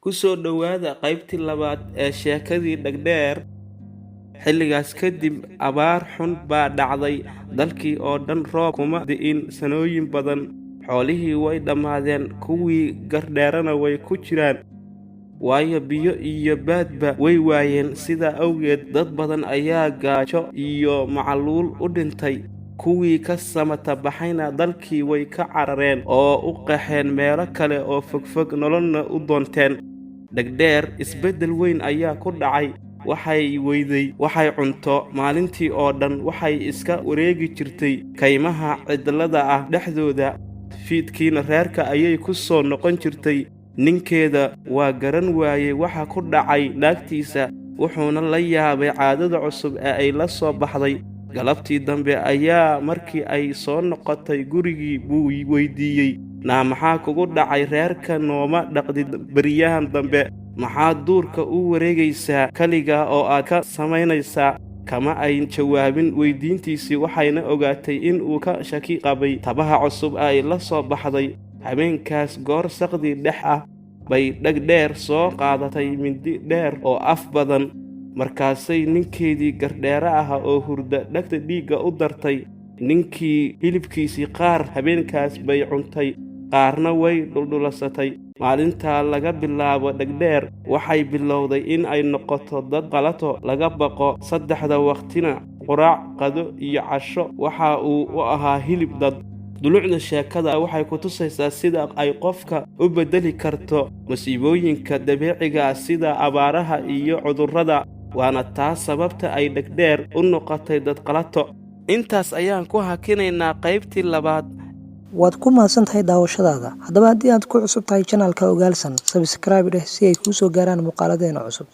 Kusoo dhawaada qaybtii labaad ee sheekadii dhagdheer. Xilligaas kadib abaar xun baa dhacday dalkii oo dhan roob kuma di'in sanooyin badan. Xoolihii way dhammaadeen, kuwii gardheerana way ku jiraan, waayo biyo iyo baadba way waayeen. Sidaa awgeed dad badan ayaa gaajo iyo macaluul u dhintay. Kuwii ka samata baxayna dalkii way ka carareen oo u qaxeen meelo kale oo fogfog, nololna u doonteen. Dhagdheer isbeddel weyn ayaa ku dhacay. Waxay weyday waxay cunto maalintii oo dhan. Waxay iska wareegi jirtay kaymaha cidlada ah dhexdooda. Fiidkiina reerka ayay ku soo noqon jirtay. Ninkeeda waa garan waayey waxa ku dhacay naagtiisa, wuxuuna la yaabay caadada cusub ee ay la soo baxday. Galabtii dambe ayaa markii ay soo noqotay gurigii buu weydiiyey, maxaa kugu dhacay? Reerka nooma dhaqdid beriyahan dambe. Maxaad duurka u wareegaysaa kaligaa oo aad ka samaynaysaa? Kama ay jawaabin weydiintiisii, waxayna ogaatay in uu ka shaki qabay tabaha cusub ay la soo baxday. Habeenkaas goor saqdi dhex ah bay Dhagdheer soo qaadatay mindi dheer oo af badan. Markaasay ninkeedii gardheera ah oo hurda dhagta dhiigga u dartay. Ninkii hilibkiisii qaar habeenkaas bay cuntay, qaarna way dhuldulasatay. Maalintaa laga bilaabo Dhagdheer waxay bilowday in ay noqoto dad qalato laga baqo. Saddexda waqtina quraac, qado iyo casho waxa uu u ahaa hilib dad. Dulucda sheekada waxay ku tusaysaa sida ay qofka u bedeli karto masiibooyinka dabiiciga sida abaaraha iyo cudurrada. Waana taas sababta ay Dhagdheer u noqotay dad qalato. Intaas ayaan ku hakinaynaa qaybtii labaad. waad ku mahadsantahay daawashadaada. Haddaba haddii aad ku cusub tahay channelka Ogaalsan, subscribe dheh si ay kuu soo gaaraan muuqaaladeena cusub.